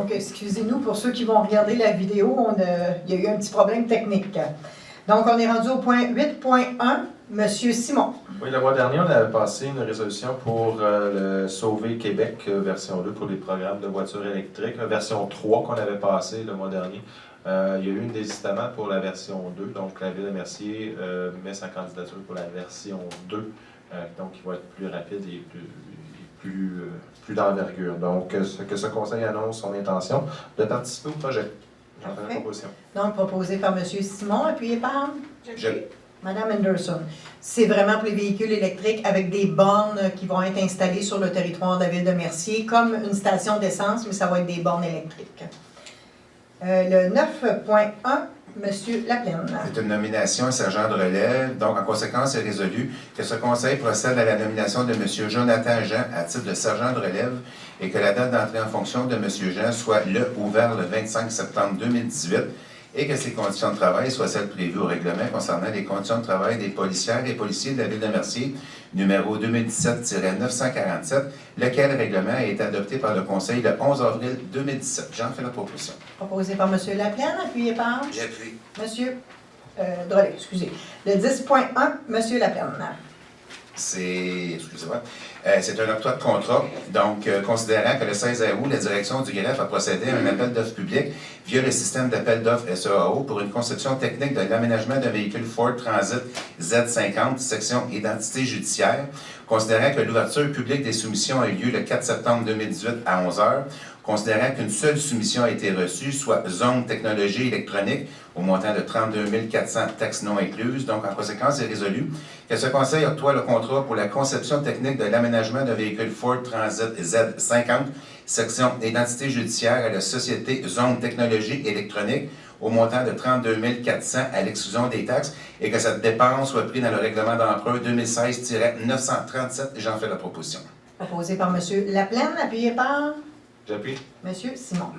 Donc, excusez-nous pour ceux qui vont regarder la vidéo, il y a eu un petit problème technique. Donc, on est rendu au point 8.1. Monsieur Simon. Oui, le mois dernier, on avait passé une résolution pour le Sauver Québec, version 2, pour les programmes de voitures électriques. Version 3 qu'on avait passé le mois dernier. Il y a eu une désistement pour la version 2, donc la Ville de Mercier met sa candidature pour la version 2, donc qui va être plus rapide et plus d'envergure. Donc, ce conseil annonce son intention de participer au projet. J'en fais la proposition. Donc, proposé par M. Simon, appuyé par Mme Anderson. C'est vraiment pour les véhicules électriques avec des bornes qui vont être installées sur le territoire de la Ville de Mercier, comme une station d'essence, mais ça va être des bornes électriques. Le 9.1, M. Laplaine. C'est une nomination sergent de relève. Donc, en conséquence, il est résolu que ce conseil procède à la nomination de M. Jonathan Jean à titre de sergent de relève et que la date d'entrée en fonction de M. Jean soit le ou vers le 25 septembre 2018 et que ces conditions de travail soient celles prévues au règlement concernant les conditions de travail des policières et policiers de la Ville de Mercier, numéro 2017-947, lequel règlement a été adopté par le Conseil le 11 avril 2017. J'en fais la proposition. Proposé par M. Laplaine, appuyé par... J'appuie. M. Drolet, excusez. Le 10.1, M. Laplaine. Excusez-moi, c'est un octroi de contrat. Donc, considérant que le 16 août, la direction du greffe a procédé à un appel d'offres public via le système d'appel d'offres SEAO pour une conception technique de l'aménagement d'un véhicule Ford Transit Z50, section identité judiciaire, considérant que l'ouverture publique des soumissions a eu lieu le 4 septembre 2018 à 11h, considérant qu'une seule soumission a été reçue, soit zone technologie électronique, au montant de 32 400 taxes non incluses. Donc, en conséquence, il est résolu que ce conseil octroie le contrat pour la conception technique de l'aménagement d'un véhicule Ford Transit Z50, section identité judiciaire à la société Zone Technologie électronique, au montant de 32 400 à l'exclusion des taxes, et que cette dépense soit prise dans le règlement d'emprunt 2016-937. J'en fais la proposition. Proposé par M. Laplaine, appuyé par... J'appuie. M. Simon.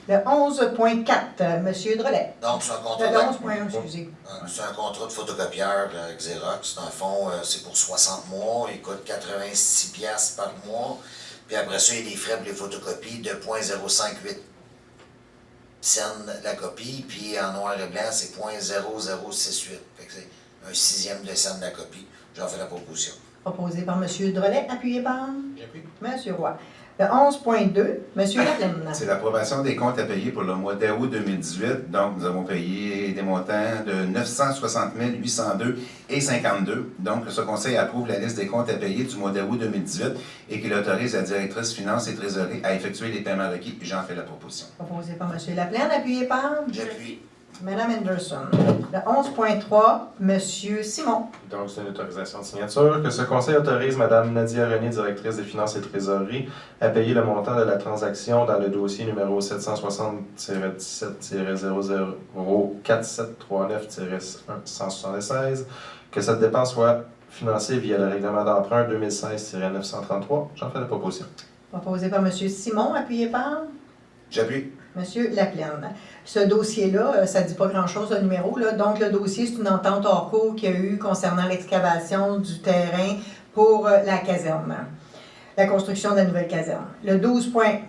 Le 11.4, M. Drolet. Donc, c'est un contrat. Le 11.1, excusez. C'est un contrat de photocopieur Xerox. Dans le fond, c'est pour 60 mois. Il coûte 86 $ par mois. Puis après ça, il y a des frais pour les photocopies de 0.058 cents la copie. Puis en noir et blanc, c'est 0.0068. Fait que c'est un sixième de cent de la copie. J'en fais la proposition. Proposé par M. Drolet, appuyé par... J'appuie. M. Roy. Le 11.2, M. Laplaine. C'est l'approbation des comptes à payer pour le mois d'août 2018. Donc, nous avons payé des montants de 960 802 et 52. Donc, ce conseil approuve la liste des comptes à payer du mois d'août 2018 et qu'il autorise la directrice finances et trésorerie à effectuer les paiements requis. J'en fais la proposition. Proposé par M. Laplaine, appuyé par... J'appuie. Mme Anderson. Le 11.3, M. Simon. Donc, c'est une autorisation de signature. Que ce conseil autorise Mme Nadia René, directrice des finances et trésorerie, à payer le montant de la transaction dans le dossier numéro 760-17-004739-176. Que cette dépense soit financée via le règlement d'emprunt 2016-933. J'en fais la proposition. Proposé par M. Simon, appuyé par... J'appuie. M. Laplaine. Ce dossier-là, ça ne dit pas grand-chose, le numéro, là. Donc, le dossier, c'est une entente hors cours qu'il y a eu concernant l'excavation du terrain pour la caserne, la construction de la nouvelle caserne. Le 12.1,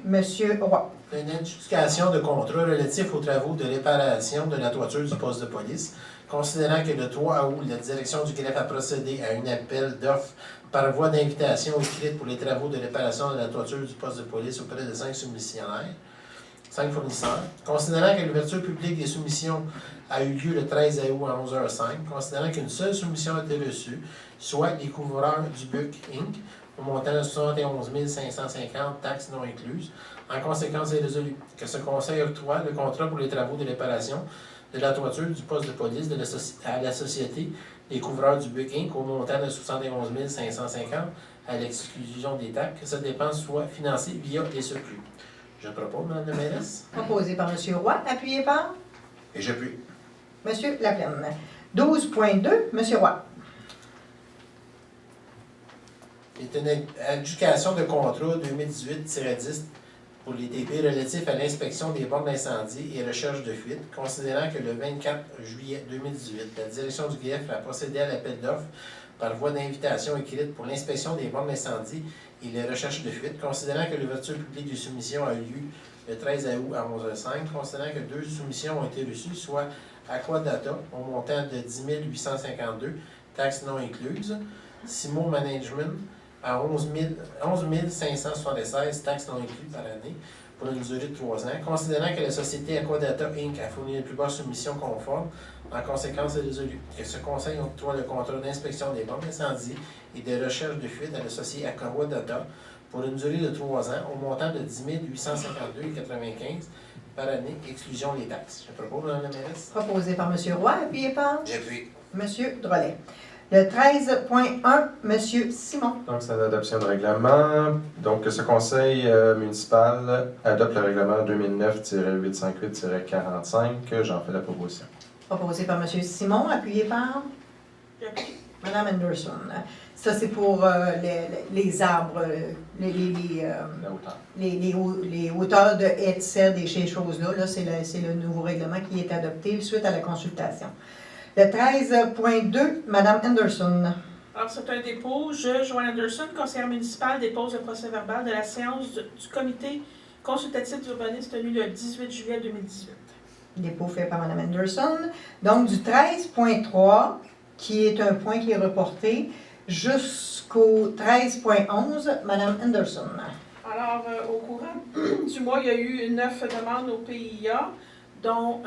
M. Roy. Une adjudication de contrat relatif aux travaux de réparation de la toiture du poste de police, considérant que le 3 août, la direction du greffe a procédé à un appel d'offres par voie d'invitation écrite pour les travaux de réparation de la toiture du poste de police auprès de 5 soumissionnaires. 5 fournisseurs. Considérant que l'ouverture publique des soumissions a eu lieu le 13 août à 11h05, considérant qu'une seule soumission a été reçue, soit les couvreurs du BUC Inc., au montant de 71 550, taxes non incluses, en conséquence, il est résolu que ce conseil octroie le contrat pour les travaux de réparation de la toiture du poste de police à la société des couvreurs du BUC Inc. au montant de 71 550 à l'exclusion des taxes, que cette dépense soit financée via les surplus. Je propose, Mme la mairesse. Proposé par M. Roy, appuyé par... Et j'appuie. M. Laplaine. 12.2, M. Roy. C'est une adjudication de contrat 2018-10 pour les TP relatifs à l'inspection des bornes d'incendie et recherche de fuite, considérant que le 24 juillet 2018, la direction du GF a procédé à l'appel d'offres par voie d'invitation écrite pour l'inspection des bornes d'incendie et les recherches de fuite, considérant que l'ouverture publique des soumissions a eu lieu le 13 août à 11h05, considérant que 2 soumissions ont été reçues, soit Aquadata au montant de 10 852, taxes non incluses, Simo Management à 11 576, taxes non incluses par année, pour une durée de 3 ans, considérant que la société Aquadata Inc. a fourni les plus basses soumissions conformes, en conséquence est résolu que ce conseil octroie le contrat d'inspection des bombes d'incendie et de recherche de fuite à l'associé Aquadata pour une durée de 3 ans au montant de 10 852,95 par année, exclusion des taxes. Je propose, Mme la mairesse. Proposé par M. Roy, appuyé par J'appuie. M. Drolet. Le 13.1, M. Simon. Donc, c'est l'adoption de règlement. Donc, ce conseil municipal adopte le règlement 2009-858-45. J'en fais la proposition. Proposé par M. Simon, appuyé par J'appuie. Mme Anderson. Ça, c'est pour les arbres, La hauteur. les hauteurs de haies de cèdre et ces choses-là. Là, c'est le nouveau règlement qui est adopté suite à la consultation. Le 13.2, Mme Anderson. Alors, c'est un dépôt. Je, Joanne Anderson, conseillère municipale, dépose le procès-verbal de la séance du comité consultatif d'urbanisme tenue le 18 juillet 2018. Dépôt fait par Mme Anderson. Donc, du 13.3, qui est un point qui est reporté, jusqu'au 13.11, Mme Anderson. Alors, au courant du mois, il y a eu 9 demandes au PIA, dont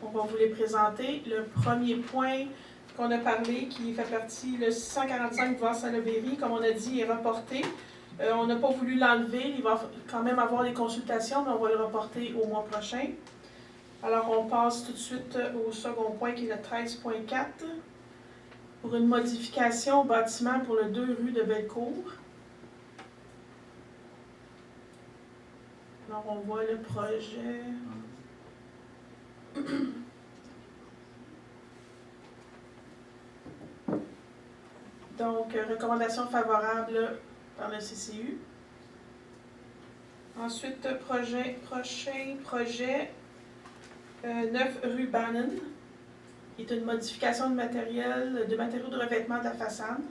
on va vous les présenter. Le premier point qu'on a parlé, qui fait partie, le 645 Var-Salaberry, comme on a dit, est reporté. On n'a pas voulu l'enlever. Il va quand même avoir des consultations, mais on va le reporter au mois prochain. Alors, on passe tout de suite au second point, qui est le 13.4, pour une modification au bâtiment pour le 2 rue de Bellecour. Alors, on voit le projet. Donc, recommandation favorable par le CCU. Ensuite, prochain projet, 9 rue Bannon, qui est une modification de matériaux de revêtement de la façade.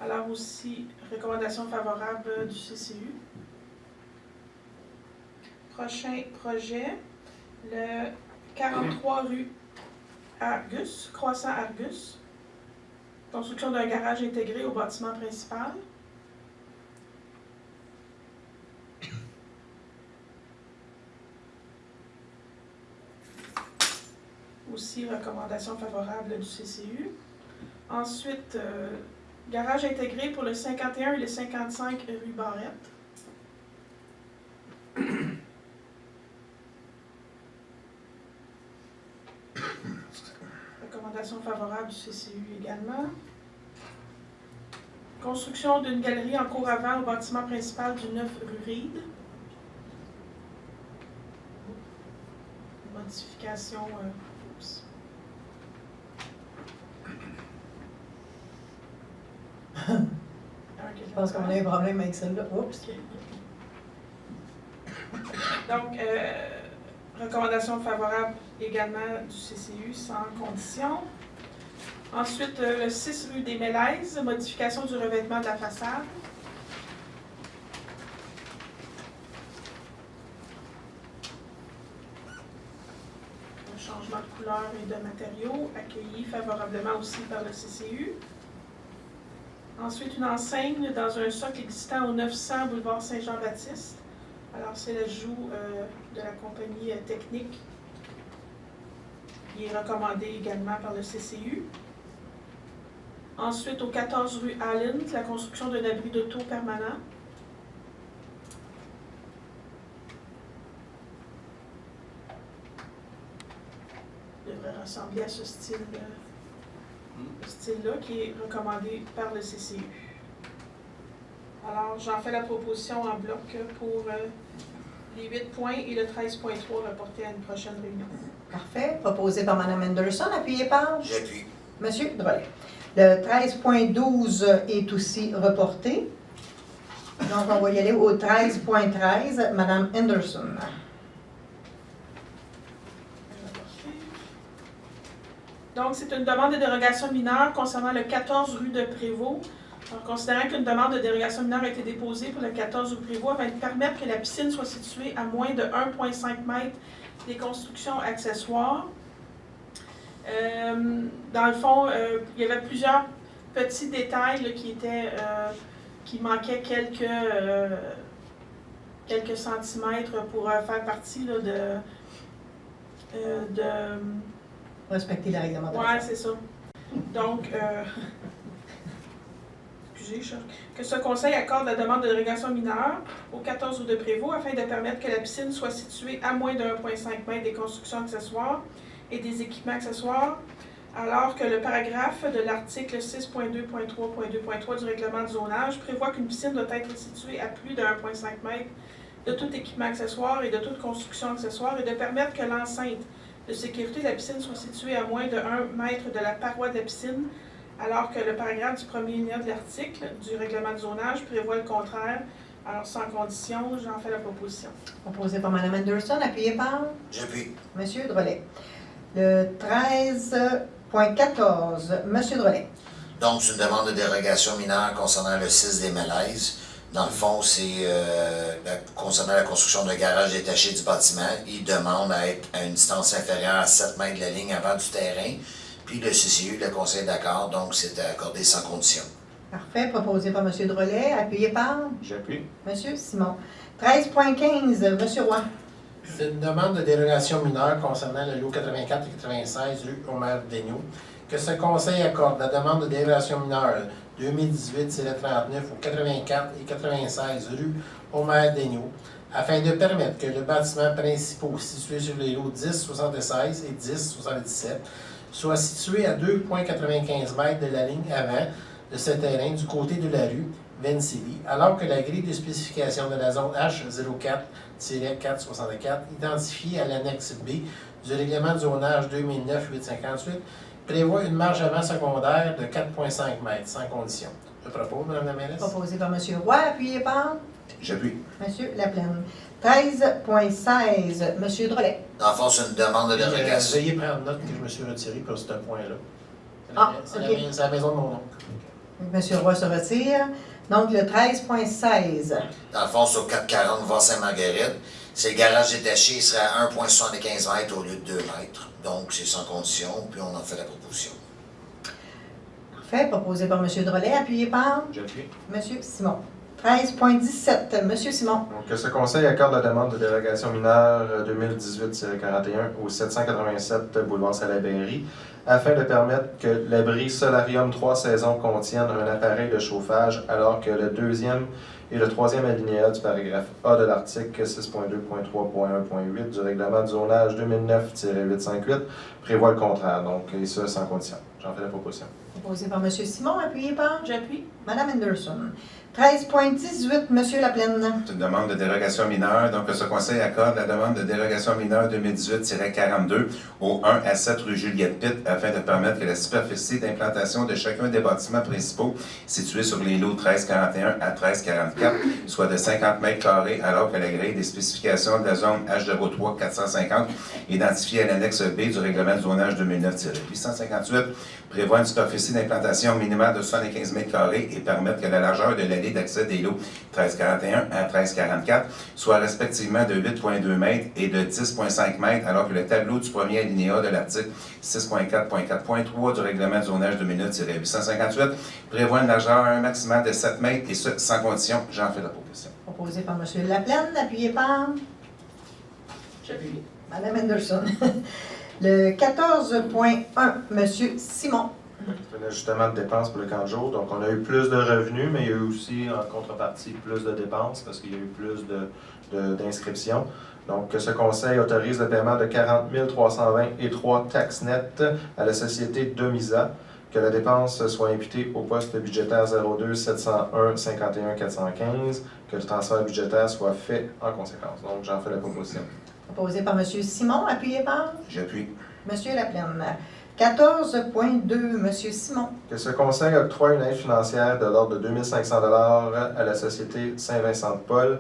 Alors aussi, recommandation favorable du CCU. Prochain projet, le 43 rue Argus, croissant Argus. Construction d'un garage intégré au bâtiment principal. Aussi, recommandation favorable du CCU. Ensuite, garage intégré pour le 51 et le 55 rue Barrette. Recommandation favorable du CCU également. Construction d'une galerie en cour avant au bâtiment principal du 9 rue Reed. Modification. Oups. Je pense qu'on a un problème avec celle-là. Oups. Donc, recommandation favorable également du CCU sans condition. Ensuite, le 6 rue des Mélèzes, modification du revêtement de la façade. Un changement de couleur et de matériaux, accueilli favorablement aussi par le CCU. Ensuite, une enseigne dans un socle existant au 900 boulevard Saint-Jean-Baptiste. Alors, c'est l'ajout de la compagnie technique qui est recommandé également par le CCU. Ensuite, au 14 rue Allen, la construction d'un abri d'auto permanent. Il devrait ressembler à ce style-là, qui est recommandé par le CCU. Alors, j'en fais la proposition en bloc pour les 8 points et le 13.3 reporté à une prochaine réunion. Parfait. Proposé par Mme Anderson, appuyé par J'appuie. M. Drolet. Le 13.12 est aussi reporté. Donc, on va y aller au 13.13, Mme Anderson. Donc, c'est une demande de dérogation mineure concernant le 14 rue de Prévost Alors, considérant qu'une demande de dérogation mineure a été déposée pour le 14 août prévoit, va permettre que la piscine soit située à moins de 1,5 m des constructions accessoires. Dans le fond, il y avait plusieurs petits détails là, qui manquaient quelques centimètres pour faire partie là, de Respecter la réglementation. ouais, c'est ça. Donc, que ce conseil accorde la demande de dérogation mineure au 14 août de Prévost afin de permettre que la piscine soit située à moins de 1,5 m des constructions accessoires et des équipements accessoires, alors que le paragraphe de l'article 6.2.3.2.3 du règlement de zonage prévoit qu'une piscine doit être située à plus de 1,5 m de tout équipement accessoire et de toute construction accessoire et de permettre que l'enceinte de sécurité de la piscine soit située à moins de 1 m de la paroi de la piscine, alors que le paragraphe du premier alinéa de l'article du règlement de zonage prévoit le contraire. Alors, sans condition, j'en fais la proposition. Proposé par Mme Anderson, appuyé par J'appuie. M. Drolet. Le 13.14, M. Drolet. Donc, c'est une demande de dérogation mineure concernant le 6 des Malaises. Dans le fond, c'est concernant la construction d'un garage détaché du bâtiment. Il demande à être à une distance inférieure à 7 mètres de la ligne avant du terrain. Puis le CCU, le conseil d'accord, donc c'était accordé sans condition. Parfait. Proposé par M. Drolet, appuyé par J'appuie. M. Simon. 13.15, M. Roy. C'est une demande de dérogation mineure concernant le lot 84 et 96 rue Omer Daigneault, que ce conseil accorde la demande de dérogation mineure 2018-39 au 84 et 96 rue Omer Daigneault, afin de permettre que le bâtiment principal situé sur les lots 1076 et 1077 soit situé à 2,95 m de la ligne avant de ce terrain du côté de la rue Vencili, alors que la grille de spécification de la zone H04-464, identifiée à l'annexe B du règlement de zonage 2009-858, prévoit une marge avant secondaire de 4,5 m, sans condition. Je propose, Mme la mairesse. Proposé par M. Roy, appuyé par J'appuie. M. Laplaine. 13.16, M. Drolet. Dans le fond, c'est une demande de Puis, dérogation. veuillez prendre note que je me suis retiré pour ce point-là. Ah, C'est ok. c'est la maison de mon oncle. M. Roy se retire. Donc, le 13.16. Dans le fond, sur 440 voie Sainte-Marguerite, c'est le garage détaché, il serait à 1,75 m au lieu de 2 mètres. Donc, c'est sans condition, puis on en fait la proposition. Parfait. Proposé par M. Drolet, appuyé par J'appuie. M. Simon. 13.17, M. Simon. Donc, que ce conseil accorde la demande de dérogation mineure 2018-41 au 787 boulevard Salaberry afin de permettre que l'abri Solarium 3 saisons contienne un appareil de chauffage alors que le deuxième et le troisième alinéa du paragraphe A de l'article 6.2.3.1.8 du règlement de zonage 2009-858 prévoit le contraire, donc et ce sans condition. J'en fais la proposition. Proposé par M. Simon, appuyé par J'appuie. Mme Anderson. 13.18, M. Laplaine. C'est une demande de dérogation mineure. Donc, ce conseil accorde la demande de dérogation mineure 2018-42 au 1 à 7 rue Juliette Pitt afin de permettre que la superficie d'implantation de chacun des bâtiments principaux situés sur les lots 1341 à 1344 soit de 50 m² alors que la grille des spécifications de la zone H03 450 identifiée à l'annexe B du règlement de zonage 2009-858 prévoit une superficie d'implantation minimale de 75 m² et permettre que la largeur de l'allée d'accès des lots 1341 à 1344 soit respectivement de 8,2 m et de 10,5 m alors que le tableau du premier alinéa de l'article 6.4.4.3 du règlement de zonage 2009-858 prévoit une largeur maximale de 7 m et ce, sans condition. J'en fais la proposition. Proposé par M. Laplaine, appuyé par J'appuie. Mme Anderson. Le 14.1, M. Simon. C'est un ajustement de dépenses pour le camp de jour. Donc, on a eu plus de revenus, mais il y a eu aussi, en contrepartie, plus de dépenses parce qu'il y a eu plus d'inscriptions. Donc, ce conseil autorise le paiement de 40 323 taxes nettes à la société Domisa, que la dépense soit imputée au poste budgétaire 02 701 51 415, que le transfert budgétaire soit fait en conséquence. Donc, j'en fais la proposition. Proposé par M. Simon, appuyé par J'appuie. M. Laplaine. 14.2, M. Simon. Que ce conseil octroie une aide financière de l'ordre de 2 500 $ à la société Saint-Vincent-de-Paul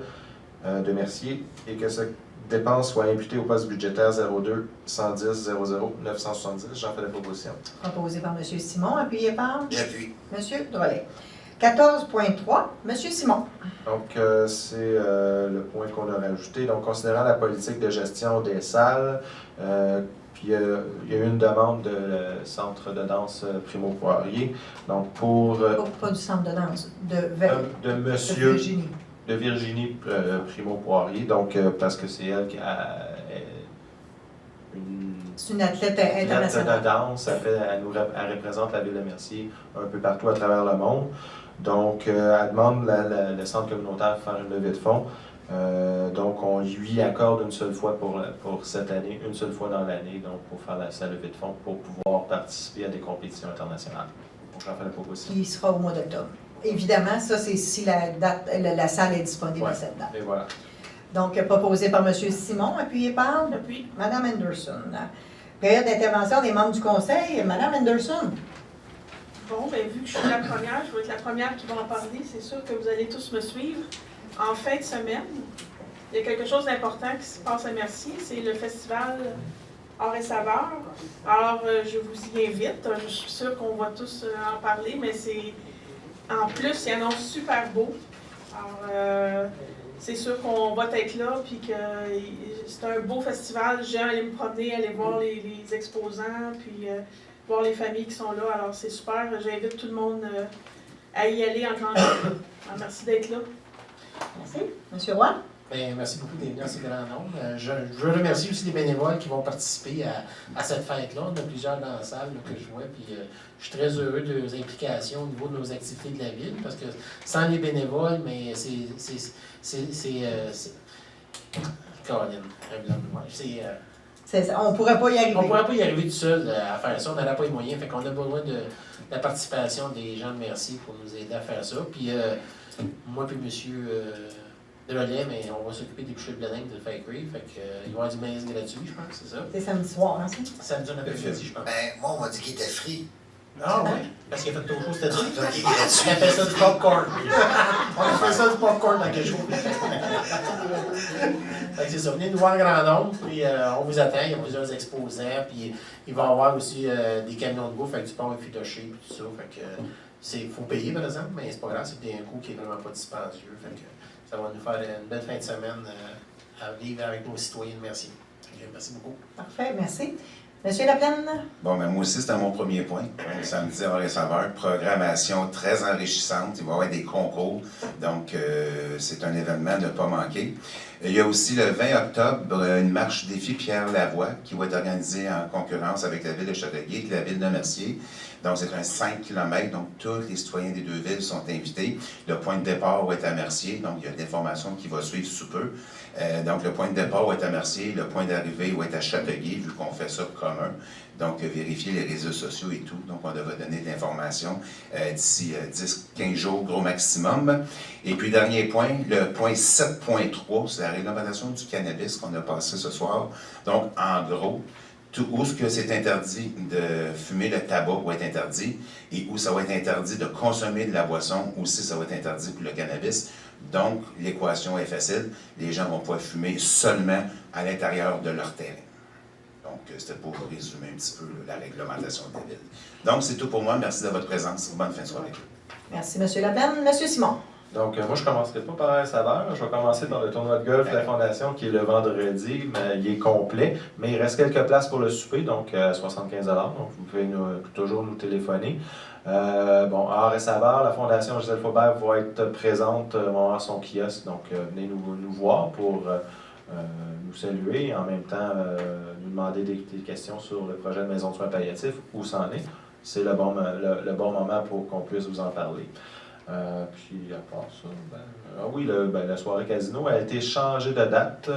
de Mercier et que cette dépense soit imputée au poste budgétaire 02 110 00 970. J'en fais la proposition. Proposé par M. Simon, appuyé par J'appuie. M. Drolet. 14.3, M. Simon. Donc, c'est le point qu'on a rajouté. Donc, considérant la politique de gestion des salles, puis il y a eu une demande de centre de danse Primo Poirier. Donc, pour Pas du centre de danse, de de monsieur Virginie. de Virginie Primo Poirier. Donc, parce que c'est elle qui a C'est une athlète athlète de internationale. danse. Elle représente la ville de Mercier un peu partout à travers le monde. Donc, elle demande le centre communautaire de faire une levée de fonds. Donc, on lui accorde une seule fois pour cette année, une seule fois dans l'année, donc pour faire sa levée de fonds, pour pouvoir participer à des compétitions internationales. Donc, j'en fais la proposition. Qui sera au mois d'octobre. Évidemment, ça, c'est si la salle est disponible à Ouais. cette date. Et voilà. Donc, proposé par M. Simon, appuyé par Depuis. Mme Anderson. Période d'intervention des membres du conseil, Mme Anderson. Bon, bien, vu que je suis la première, je vais être la première qui va en parler. C'est sûr que vous allez tous me suivre. En fin de semaine, il y a quelque chose d'important qui se passe à Mercier, c'est le festival Art et Saveurs. Alors, je vous y invite. Je suis sûre qu'on va tous en parler, mais c'est en plus, il annonce super beau. Alors, c'est sûr qu'on va être là, puis que c'est un beau festival. J'aime aller me promener, aller voir les exposants, puis voir les familles qui sont là. Alors, c'est super. J'invite tout le monde à y aller en grand nombre. Alors, merci d'être là. Merci. M. Roy. Bien, merci beaucoup d'être venu à ce grand nombre. Je veux remercier aussi les bénévoles qui vont participer à cette fête-là. On a plusieurs dans la salle là, que je vois. Puis, je suis très heureux de leurs implications au niveau de nos activités de la ville parce que sans les bénévoles, mais Caroline, On ne pourrait pas y arriver. on ne pourrait pas y arriver tout seul à faire ça. On n'aurait pas les moyens. Fait qu'on a besoin de la participation des gens de Mercier pour nous aider à faire ça. Puis, moi et monsieur Delollet, mais on va s'occuper des bouchées de blé d'Inde de Fakery. Fait que, il va y avoir du maïs gratuit, je pense, c'est ça. C'est samedi soir, hein, ça? Samedi après-midi, je pense. Ben, moi, on m'a dit qu'il était free. Ah oui? Parce qu'il a fait trop chaud, c'était Donc, dit. il est On a gratuit. fait ça du popcorn. On a fait ça du popcorn dans quelque chose. Fait que c'est ça. Venez nous voir en grand nombre, puis on vous attend. Il y a plusieurs exposants, puis il va y avoir aussi des camions de bouffe avec du pain effiloché, puis tout ça. Fait que faut payer, par exemple, mais c'est pas grave, c'est un coût qui est vraiment pas dispendieux. Fait que ça va nous faire une belle fin de semaine à vivre avec nos citoyens. Merci. Merci beaucoup. Parfait, merci. Monsieur Laplaine? Bon, ben moi aussi, c'était mon premier point. Donc, samedi, Art et Saveurs, programmation très enrichissante. Il va y avoir des concours. Donc, c'est un événement à ne pas manquer. Il y a aussi le 20 octobre, une marche défi Pierre Lavoie qui va être organisée en concurrence avec la ville de Châteauguay et la ville de Mercier. Donc, c'est un 5 km. Donc, tous les citoyens des deux villes sont invités. Le point de départ va être à Mercier. Donc, il y a de l'information qui va suivre sous peu. Donc, le point de départ va être à Mercier. Le point d'arrivée va être à Châteauguay, vu qu'on fait ça commun. Donc, vérifier les réseaux sociaux et tout. Donc, on devrait donner de l'information d'ici 10-15 jours, gros maximum. Et puis, dernier point, le point 7.3, c'est la réglementation du cannabis qu'on a passé ce soir. Donc, en gros, où ce que c'est interdit de fumer le tabac va être interdit et où ça va être interdit de consommer de la boisson, aussi ça va être interdit pour le cannabis. Donc, l'équation est facile. Les gens vont pouvoir fumer seulement à l'intérieur de leur terrain. Donc, c'était pour résumer un petit peu la réglementation de la ville. Donc, c'est tout pour moi. Merci de votre présence. Bonne fin de soirée. Merci, M. Laplaine. M. Simon? Donc, moi, je ne commencerai pas par la saveur. Je vais commencer par le tournoi de golf de la Fondation qui est le vendredi. Mais il est complet, mais il reste quelques places pour le souper, donc à 75 $. Donc, vous pouvez toujours nous téléphoner. Bon, Art et Saveur, la Fondation Gisèle Faubert va être présente, va avoir son kiosque. Donc, venez nous voir pour nous saluer et en même temps nous demander des questions sur le projet de maison de soins palliatifs, où ça en est. C'est le bon moment pour qu'on puisse vous en parler. Puis à part ça, la soirée casino a été changée de date.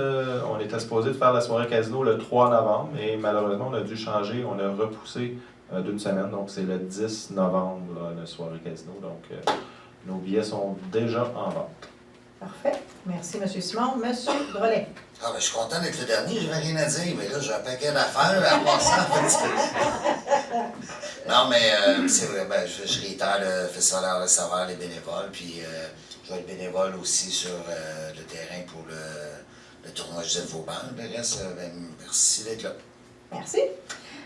On était supposé de faire la soirée casino le 3 novembre, et malheureusement on a dû changer, on a repoussé d'une semaine, donc c'est le 10 novembre, la soirée casino. Donc nos billets sont déjà en vente. Parfait. Merci, M. Simon. M. Drolet? Ah, ben, je suis content d'être le dernier, je n'avais rien à dire, mais là, j'ai un paquet d'affaires à passer en fait. Non, mais c'est vrai, ben, je réitère le Festival Art et Saveurs, les bénévoles, puis je vais être bénévole aussi sur le terrain pour le tournoi Gisèle Faubert. Le reste, ben, merci d'être là. Merci.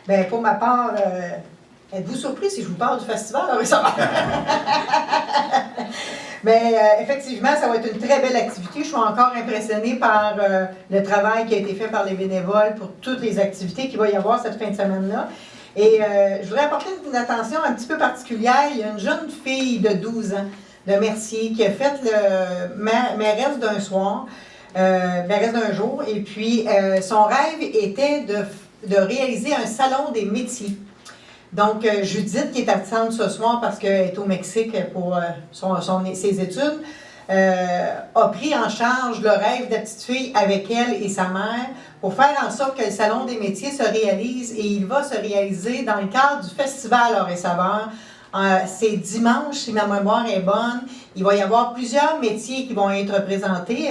Bien, pour ma part, Êtes-vous surpris si je vous parle du festival? Oui, ça va. Mais effectivement, ça va être une très belle activité. Je suis encore impressionnée par le travail qui a été fait par les bénévoles pour toutes les activités qu'il va y avoir cette fin de semaine-là. Et je voudrais apporter une attention un petit peu particulière. Il y a une jeune fille de 12 ans de Mercier qui a fait le mairesse d'un soir, mairesse d'un jour. Et puis, son rêve était de réaliser un salon des métiers. Donc, Judith, qui est absente ce soir parce qu'elle est au Mexique pour ses études, a pris en charge le rêve de la petite fille avec elle et sa mère pour faire en sorte que le Salon des métiers se réalise, et il va se réaliser dans le cadre du Festival Or et Saveur. C'est dimanche, si ma mémoire est bonne. Il va y avoir plusieurs métiers qui vont être représentés.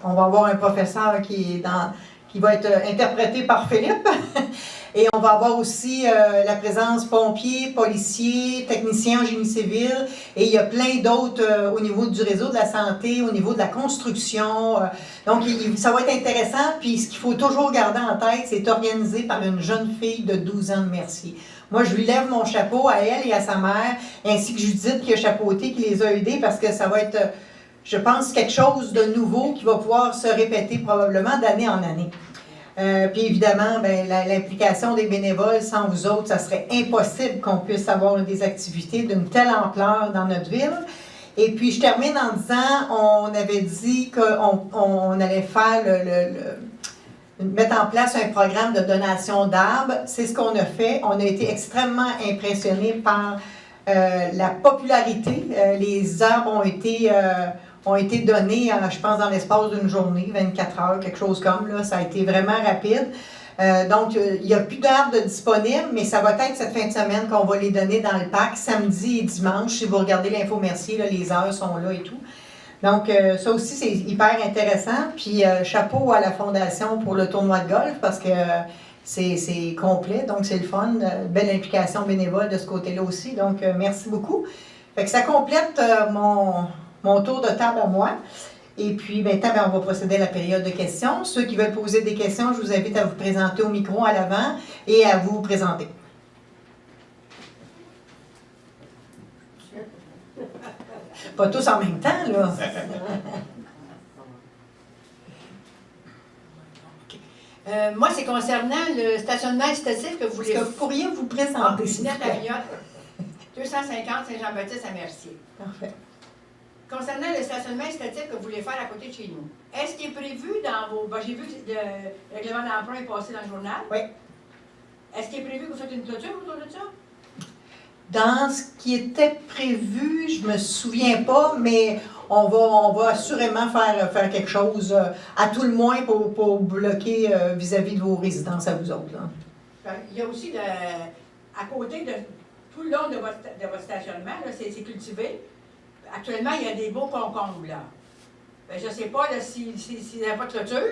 On va avoir un professeur qui va être interprété par Philippe. Et on va avoir aussi la présence pompiers, policiers, techniciens en génie civil. Et il y a plein d'autres au niveau du réseau de la santé, au niveau de la construction. Donc, ça va être intéressant. Puis, ce qu'il faut toujours garder en tête, c'est organisé par une jeune fille de 12 ans de Mercier. Moi, je lui lève mon chapeau à elle et à sa mère, ainsi que Judith qui a chapeauté, qui les a aidés, parce que ça va être, je pense, quelque chose de nouveau qui va pouvoir se répéter probablement d'année en année. Puis évidemment, ben, l'implication des bénévoles, sans vous autres, ça serait impossible qu'on puisse avoir des activités d'une telle ampleur dans notre ville. Et puis je termine en disant, on avait dit qu'on allait faire mettre en place un programme de donation d'arbres. C'est ce qu'on a fait. On a été extrêmement impressionnés par la popularité. Les arbres ont été donnés, je pense, dans l'espace d'une journée, 24 heures, quelque chose comme, là. Ça a été vraiment rapide. Donc, il n'y a plus d'arbres disponibles, mais ça va être cette fin de semaine qu'on va les donner dans le parc, samedi et dimanche. Si vous regardez l'info Mercier, là, les heures sont là et tout. Donc, ça aussi, c'est hyper intéressant. Puis, chapeau à la Fondation pour le tournoi de golf, parce que c'est complet, donc c'est le fun. Belle implication bénévole de ce côté-là aussi. Donc, merci beaucoup. Fait que ça complète mon tour de table à moi. Et puis, maintenant, on va procéder à la période de questions. Ceux qui veulent poser des questions, je vous invite à vous présenter au micro à l'avant et à vous présenter. Pas tous en même temps, là. Moi, c'est concernant le stationnement incitatif que vous voulez. Est-ce que vous pourriez vous présenter, s'il vous plaît? 250 Saint-Jean-Baptiste à Mercier. Parfait. Concernant le stationnement incitatif que vous voulez faire à côté de chez nous, est-ce qu'il est prévu dans vos... j'ai vu que le règlement d'emprunt est passé dans le journal. Oui. Est-ce qu'il est prévu que vous faites une clôture autour de ça? Dans ce qui était prévu, je me souviens pas, mais on va assurément faire quelque chose, à tout le moins pour bloquer vis-à-vis de vos résidences à vous autres, là. Il y a aussi, à côté de tout le long de votre stationnement, c'est cultivé. Actuellement, il y a des beaux concombres, là. Ben, je ne sais pas s'il n'y a pas de clôture.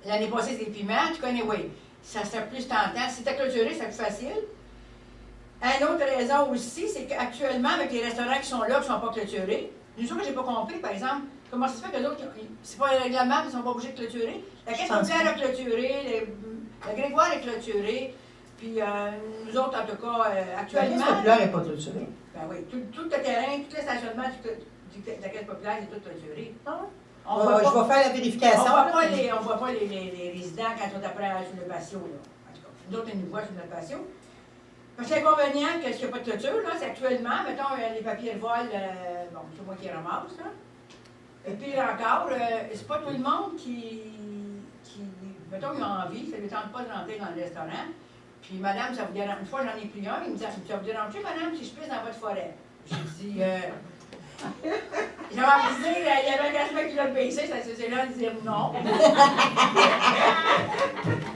L'année passée, c'est des piments. Tu connais, oui. Ça serait plus tentant. Si tu as clôturé, c'est plus facile. Une autre raison aussi, c'est qu'actuellement, avec les restaurants qui sont là, qui ne sont pas clôturés, une chose que je n'ai pas compris, par exemple, comment ça se fait que d'autres, c'est pas un règlement, ils ne sont pas obligés de clôturer. La caisse populaire a clôturé, le Grégoire est clôturé, puis nous autres, en tout cas, actuellement... La caisse populaire n'est pas clôturée. Ben oui, tout le terrain, tout le stationnement de la caisse populaire est tout clôturé. Ah ouais? Je vais faire la vérification. On ne voit pas les résidents quand on apprend sur le patio, là. En tout cas, nous autres, ils nous voient sur notre patio. Parce que l'inconvénient, qu'il n'y a pas de clôture, là, c'est actuellement, mettons, les papiers de vol, bon, c'est moi qui les ramasse, là. Et puis encore, c'est pas tout le monde qui mettons, ils ont envie, ça ne lui tente pas de rentrer dans le restaurant. Puis, madame, ça vous dérange. Une fois, j'en ai pris un, il me dit, ça vous dérange-tu, madame, si je pisse dans votre forêt? J'ai dit, j'avais envie de dire, il y avait un gars qui l'a baissé, ça c'est là de dire non.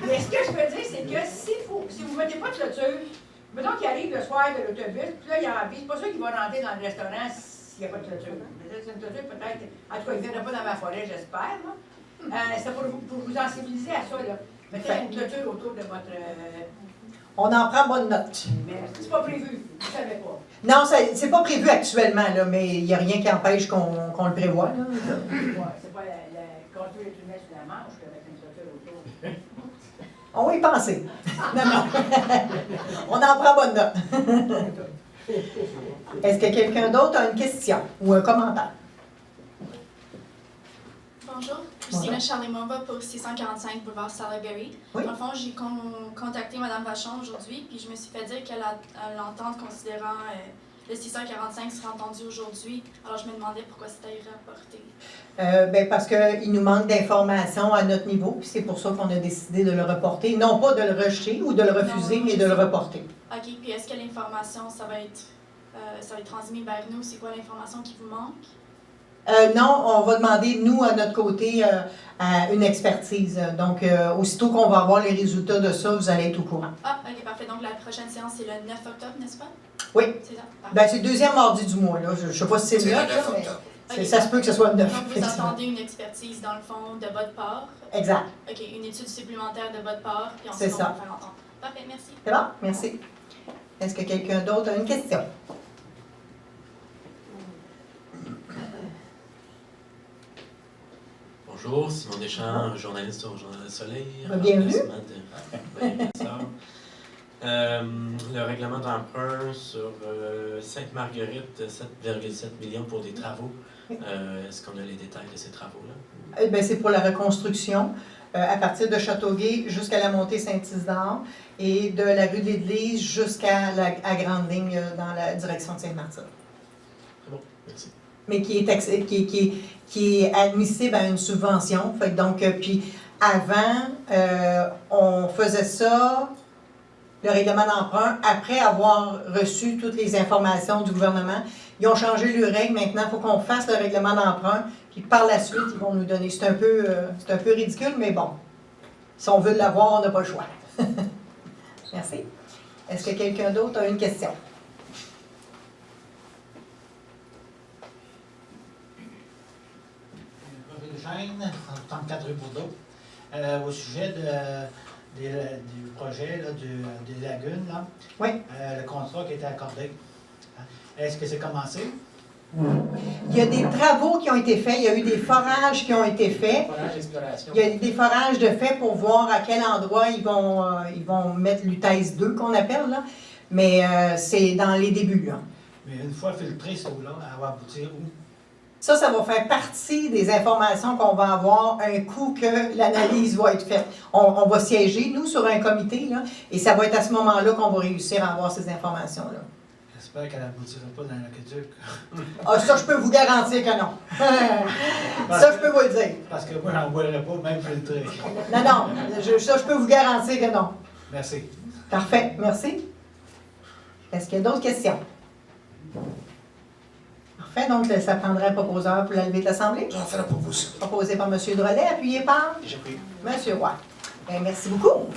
Mais ce que je peux dire, c'est que si vous ne mettez pas de clôture, mettons qu'il arrive le soir de l'autobus, puis là, il a envie, c'est pas sûr qu'il va rentrer dans le restaurant s'il n'y a pas de clôture. Peut-être une clôture, peut-être. En tout cas, il ne viendra pas dans ma forêt, j'espère. C'est pour vous sensibiliser à ça, là. Mettez une clôture autour de votre... On en prend bonne note. Mais c'est pas prévu, vous ne savez pas. Non, c'est pas prévu actuellement, là, mais il n'y a rien qui empêche qu'on le prévoie, là. Ouais, c'est pas la clôture est une mètre sur la manche, avec une clôture autour. On va y penser. Non, non. On en prend bonne note. Est-ce que quelqu'un d'autre a une question ou un commentaire? Bonjour, Christina Charlemova pour 645 boulevard Salaberry. Oui. Dans le fond, j'ai contacté Mme Vachon aujourd'hui, puis je me suis fait dire qu'elle l'entente considérant le 645 sera entendu aujourd'hui. Alors, je me demandais pourquoi c'était rapporté. Ben parce qu'il nous manque d'informations à notre niveau, puis c'est pour ça qu'on a décidé de le reporter. Non pas de le rejeter ou de le refuser, Non, mais de le reporter. OK, puis est-ce que l'information, ça va être transmis vers nous? C'est quoi l'information qui vous manque? Non, on va demander, nous, à notre côté, à une expertise. Donc, aussitôt qu'on va avoir les résultats de ça, vous allez être au courant. Ah, OK, parfait. Donc, la prochaine séance, c'est le 9 octobre, n'est-ce pas? Oui. C'est ça? Parfait. Ben, c'est le deuxième mardi du mois, là. Je ne sais pas si c'est C'est le le 9, 9 là, mais octobre. OK. ça se peut que ce soit le 9. Donc, vous effectivement. attendez une expertise, dans le fond, de votre part. Exact. OK, une étude supplémentaire de votre part, puis C'est ensuite, on ça. va faire entendre. Parfait, merci. C'est bon? Merci. Est-ce que quelqu'un d'autre a une question? Bonjour, Simon Deschamps, journaliste au Journal Le Soleil. Bienvenue. Le règlement d'emprunt sur Sainte-Marguerite, 7,7 millions pour des travaux. Est-ce qu'on a les détails de ces travaux-là? Ben, c'est pour la reconstruction à partir de Châteauguay jusqu'à la montée Saint-Isidore et de la rue de l'Église jusqu'à la Grande Ligne dans la direction de Sainte-Martine. Très bon, merci. Mais qui est admissible à une subvention. Fait que donc, puis avant, on faisait ça, le règlement d'emprunt, après avoir reçu toutes les informations du gouvernement. Ils ont changé les règles. Maintenant, il faut qu'on fasse le règlement d'emprunt, puis par la suite, ils vont nous donner. C'est un peu ridicule, mais bon. Si on veut l'avoir, on n'a pas le choix. Merci. Est-ce que quelqu'un d'autre a une question? Eugène, 34 rue Bourdeau. Au sujet du projet là, des lagunes, là, Oui. le contrat qui a été accordé, est-ce que c'est commencé? Il y a des travaux qui ont été faits, il y a eu des forages qui ont été faits. Forage d'exploration. Il y a des forages de fait pour voir à quel endroit ils vont mettre l'UTES 2 qu'on appelle, là. Mais c'est dans les débuts, là. Mais une fois filtré, cette eau-là, elle va aboutir où? Ça va faire partie des informations qu'on va avoir un coup que l'analyse va être faite. On va siéger, nous, sur un comité, là, et ça va être à ce moment-là qu'on va réussir à avoir ces informations-là. J'espère qu'elle n'aboutira pas dans l'aqueduc. Ah, ça, je peux vous garantir que non. Ça, je peux vous le dire. Parce que moi, j'en boirais pas, même filtré. Non, non, ça, je peux vous garantir que non. Merci. Parfait, merci. Est-ce qu'il y a d'autres questions? Parfait, donc ça prendrait un proposeur pour la levée de l'Assemblée. J'en fais la proposition. Proposé par M. Drolet, appuyé par J'ai pris. M. Roy. Bien, merci beaucoup.